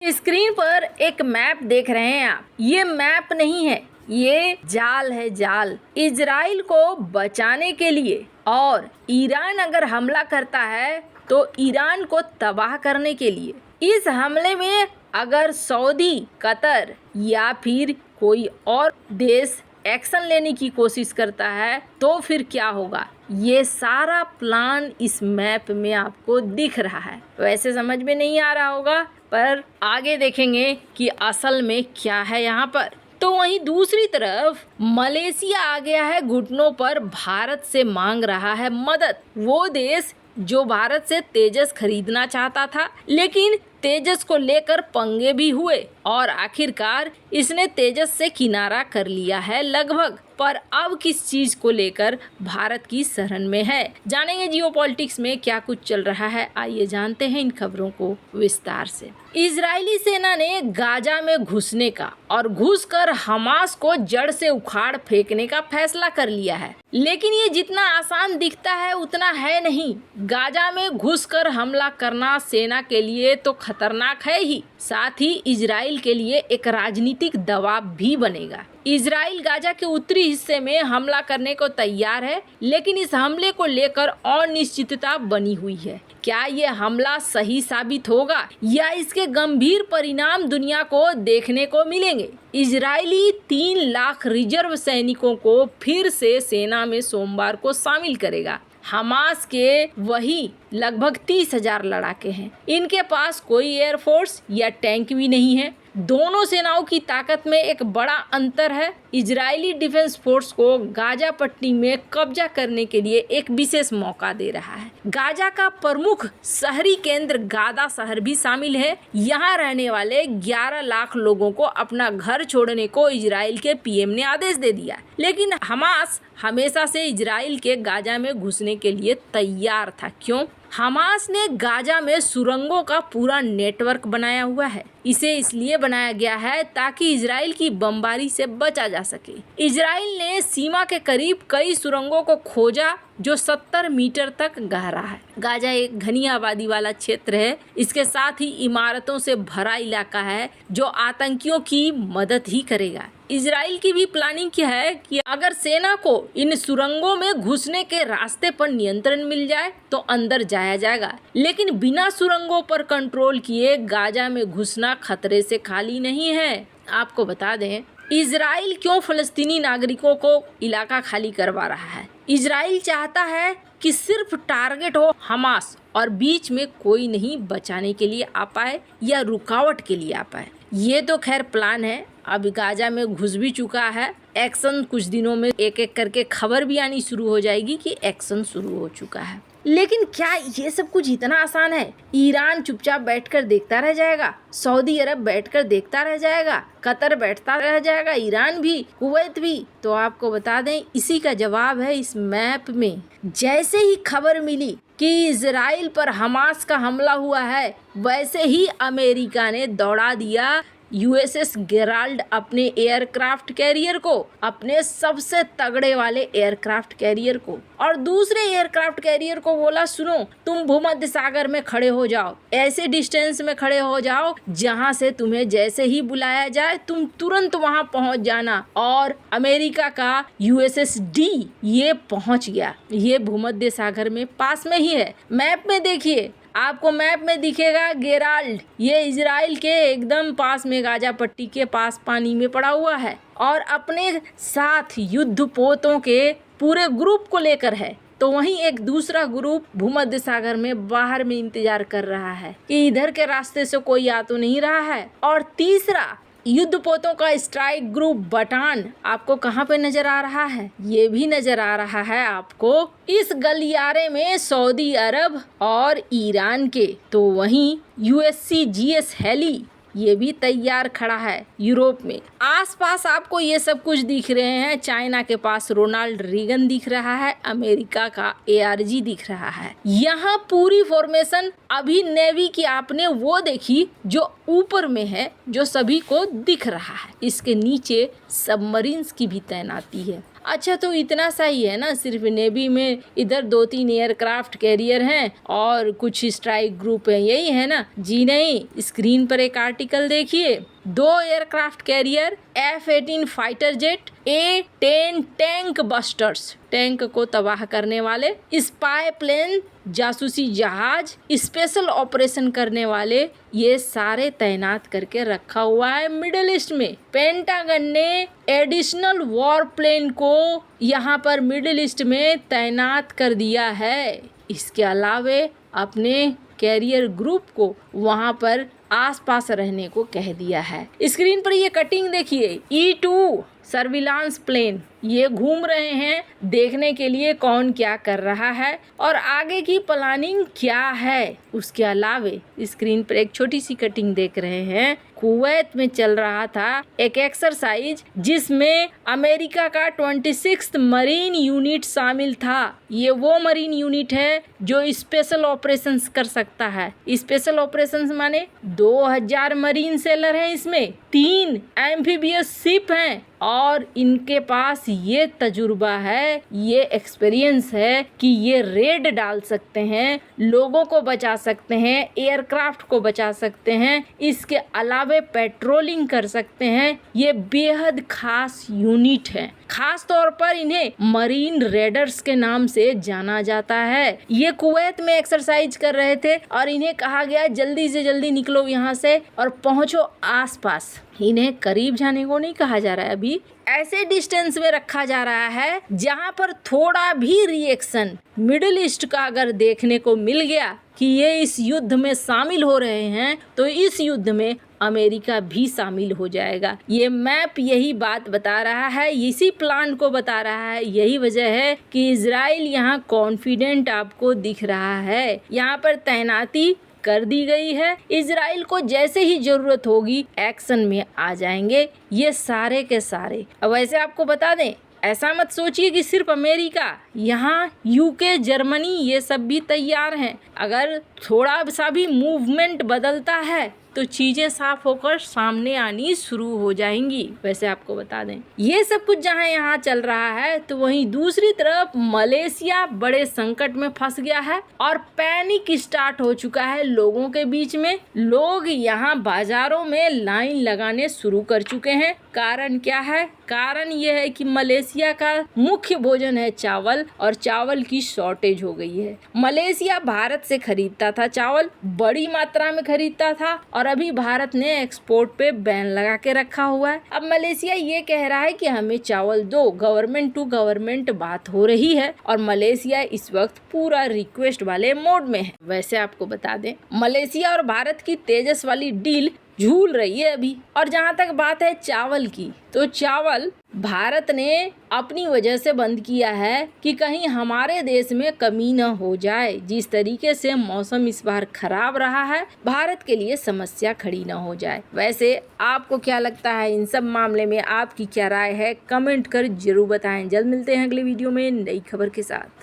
Screen पर एक map देख रहे हैं आप। ये मैप नहीं है, ये जाल है, जाल। इजराइल को बचाने के लिए और ईरान अगर हमला करता है तो ईरान को तबाह करने के लिए। इस हमले में अगर सऊदी, कतर या फिर कोई और देश एक्शन लेने की कोशिश करता है तो फिर क्या होगा, ये सारा प्लान इस मैप में आपको दिख रहा है। वैसे समझ में नहीं आ रहा होगा, पर आगे देखेंगे कि असल में क्या है यहाँ पर। तो वहीं दूसरी तरफ मलेशिया आ गया है घुटनों पर, भारत से मांग रहा है मदद। वो देश जो भारत से तेजस खरीदना चाहता था, लेकिन तेजस को लेकर पंगे भी हुए और आखिरकार इसने तेजस से किनारा कर लिया है लगभग। पर अब किस चीज को लेकर भारत की शरण में है, जानेंगे जियोपॉलिटिक्स में क्या कुछ चल रहा है। आइए जानते हैं इन खबरों को विस्तार से। इजरायली सेना ने गाजा में घुसने का और घुसकर हमास को जड़ से उखाड़ फेंकने का फैसला कर लिया है, लेकिन ये जितना आसान दिखता है उतना है नहीं। गाजा में घुसकर हमला करना सेना के लिए तो खतरनाक है ही, साथ ही इजराइल के लिए एक राजनीतिक दबाव भी बनेगा। इजराइल गाजा के उत्तरी हिस्से में हमला करने को तैयार है, लेकिन इस हमले को लेकर अनिश्चितता बनी हुई है। क्या ये हमला सही साबित होगा या इसके गंभीर परिणाम दुनिया को देखने को मिलेंगे। इजरायली 3 लाख रिजर्व सैनिकों को फिर से सेना में सोमवार को शामिल करेगा। हमास के वही लगभग 30,000 लड़ाके हैं। इनके पास कोई एयरफोर्स या टैंक भी नहीं है। दोनों सेनाओं की ताकत में एक बड़ा अंतर है। इजरायली डिफेंस फोर्स को गाजा पट्टी में कब्जा करने के लिए एक विशेष मौका दे रहा है। गाजा का प्रमुख शहरी केंद्र गादा शहर भी शामिल है। यहाँ रहने वाले 11 लाख लोगों को अपना घर छोड़ने को इजराइल के पीएम ने आदेश दे दिया, लेकिन हमास हमेशा से इजराइल के गाजा में घुसने के लिए तैयार था। क्यों? हमास ने गाजा में सुरंगों का पूरा नेटवर्क बनाया हुआ है। इसे इसलिए बनाया गया है ताकि इजराइल की बमबारी से बचा जा सके। इजराइल ने सीमा के करीब कई सुरंगों को खोजा जो 70 मीटर तक गहरा है। गाजा एक घनी आबादी वाला क्षेत्र है। इसके साथ ही इमारतों से भरा इलाका है जो आतंकियों की मदद ही करेगा। इजराइल की भी प्लानिंग क्या है कि अगर सेना को इन सुरंगों में घुसने के रास्ते पर नियंत्रण मिल जाए तो अंदर जाया जाएगा, लेकिन बिना सुरंगों पर कंट्रोल किए गाजा में घुसना खतरे से खाली नहीं है। आपको बता दें, इजराइल क्यों फलस्तीनी नागरिकों को इलाका खाली करवा रहा है। इजराइल चाहता है कि सिर्फ टारगेट हो हमास और बीच में कोई नहीं बचाने के लिए आ पाए या रुकावट के लिए आ पाए। ये तो खैर प्लान है। अब गाजा में घुस भी चुका है। एक्शन कुछ दिनों में एक एक करके खबर भी आनी शुरू हो जाएगी कि एक्शन शुरू हो चुका है। लेकिन क्या ये सब कुछ इतना आसान है? ईरान चुपचाप बैठकर देखता रह जाएगा, सऊदी अरब बैठकर देखता रह जाएगा, कतर बैठता रह जाएगा, ईरान भी, कुवैत भी? तो आपको बता दें, इसी का जवाब है इस मैप में। जैसे ही खबर मिली कि इजराइल पर हमास का हमला हुआ है, वैसे ही अमेरिका ने दौड़ा दिया यूएसएस गेराल्ड अपने एयरक्राफ्ट कैरियर को, अपने सबसे तगड़े वाले एयरक्राफ्ट कैरियर को, और दूसरे एयरक्राफ्ट कैरियर को बोला, सुनो, तुम भूमध्य सागर में खड़े हो जाओ, ऐसे डिस्टेंस में खड़े हो जाओ जहां से तुम्हें जैसे ही बुलाया जाए तुम तुरंत वहां पहुंच जाना। और अमेरिका का यूएसएस डी ये पहुंच गया। ये भूमध्य सागर में पास में ही है। मैप में देखिए, आपको मैप में दिखेगा गेराल्ड, ये इजराइल के एकदम पास में गाजा पट्टी के पास पानी में पड़ा हुआ है और अपने साथ युद्धपोतों के पूरे ग्रुप को लेकर है। तो वहीं एक दूसरा ग्रुप भूमध्य सागर में बाहर में इंतजार कर रहा है कि इधर के रास्ते से कोई आ तो नहीं रहा है। और तीसरा युद्धपोतों का स्ट्राइक ग्रुप बटान आपको कहाँ पे नजर आ रहा है? ये भी नजर आ रहा है आपको इस गलियारे में सऊदी अरब और ईरान के। तो वहीं USCGS हेली ये भी तैयार खड़ा है यूरोप में। आसपास आपको ये सब कुछ दिख रहे हैं। चाइना के पास रोनाल्ड रीगन दिख रहा है, अमेरिका का ARG दिख रहा है। यहाँ पूरी फॉर्मेशन अभी नेवी की आपने वो देखी जो ऊपर में है, जो सभी को दिख रहा है। इसके नीचे सबमरीन्स की भी तैनाती है। अच्छा तो इतना सा ही है ना, सिर्फ नेवी में इधर 2-3 एयरक्राफ्ट कैरियर हैं और कुछ स्ट्राइक ग्रुप है, यही है ना? जी नहीं, स्क्रीन पर एक आर्टिकल देखिए, 2 aircraft carrier, F-18 fighter jet, A-10 tank busters, tank को तबाह करने वाले, स्पाई प्लेन, जासूसी जहाज, स्पेशल ऑपरेशन करने वाले, ये सारे तैनात करके रखा हुआ है मिडिल ईस्ट में। पेंटागन ने एडिशनल वॉर प्लेन को यहाँ पर मिडिल ईस्ट में तैनात कर दिया है। इसके अलावे अपने कैरियर ग्रुप को वहाँ पर आसपास रहने को कह दिया है। स्क्रीन पर ये कटिंग देखिए, E-2 सर्विलांस प्लेन, ये घूम रहे हैं देखने के लिए कौन क्या कर रहा है और आगे की प्लानिंग क्या है। उसके अलावे स्क्रीन पर एक छोटी सी कटिंग देख रहे हैं, कुवैत में चल रहा था एक एक्सरसाइज जिसमें अमेरिका का 26th मरीन यूनिट शामिल था। ये वो मरीन यूनिट है जो स्पेशल ऑपरेशंस कर सकता है। स्पेशल ऑपरेशंस माने 2000 मरीन सेलर हैं, इसमें 3 एम्फीबियस शिप हैं और इनके पास ये तजुर्बा है, ये एक्सपीरियंस है कि ये रेड डाल सकते हैं, लोगों को बचा सकते हैं, एयरक्राफ्ट को बचा सकते हैं, इसके अलावे पेट्रोलिंग कर सकते हैं। ये बेहद खास यूनिट है। खास तौर पर इन्हें मरीन रेडर्स के नाम से जाना जाता है। ये कुवैत में एक्सरसाइज कर रहे थे और इन्हें कहा गया जल्दी से जल्दी निकलो यहाँ से और पहुँचो आसपास। इन्हें करीब जाने को नहीं कहा जा रहा है, अभी ऐसे डिस्टेंस में रखा जा रहा है जहाँ पर थोड़ा भी रिएक्शन मिडिल ईस्ट का अगर देखने को मिल गया कि ये इस युद्ध में शामिल हो रहे हैं तो इस युद्ध में अमेरिका भी शामिल हो जाएगा। ये मैप यही बात बता रहा है, इसी प्लान को बता रहा है। यही वजह है कि इजराइल यहाँ कॉन्फिडेंट आपको दिख रहा है। यहाँ पर तैनाती कर दी गई है, इजराइल को जैसे ही जरूरत होगी एक्शन में आ जाएंगे ये सारे के सारे। अब वैसे आपको बता दें, ऐसा मत सोचिए कि सिर्फ अमेरिका, यहाँ यूके, जर्मनी ये सब भी तैयार हैं। अगर थोड़ा सा भी मूवमेंट बदलता है तो चीजें साफ होकर सामने आनी शुरू हो जाएंगी। वैसे आपको बता दें, ये सब कुछ जहाँ यहाँ चल रहा है तो वहीं दूसरी तरफ मलेशिया बड़े संकट में फंस गया है और पैनिक स्टार्ट हो चुका है लोगों के बीच में। लोग यहाँ बाजारों में लाइन लगाने शुरू कर चुके हैं। कारण क्या है? कारण ये है कि मलेशिया का मुख्य भोजन है चावल और चावल की शॉर्टेज हो गई है। मलेशिया भारत से खरीदता था चावल, बड़ी मात्रा में खरीदता था और अभी भारत ने एक्सपोर्ट पे बैन लगा के रखा हुआ है। अब मलेशिया ये कह रहा है कि हमें चावल दो, गवर्नमेंट टू गवर्नमेंट बात हो रही है और मलेशिया इस वक्त पूरा रिक्वेस्ट वाले मोड में है। वैसे आपको बता दें, मलेशिया और भारत की तेजस वाली डील झूल रही है अभी। और जहाँ तक बात है चावल की, तो चावल भारत ने अपनी वजह से बंद किया है कि कहीं हमारे देश में कमी न हो जाए। जिस तरीके से मौसम इस बार खराब रहा है, भारत के लिए समस्या खड़ी न हो जाए। वैसे आपको क्या लगता है इन सब मामले में? आपकी क्या राय है? कमेंट कर जरूर बताएं। जल्द मिलते हैं अगले वीडियो में नई खबर के साथ।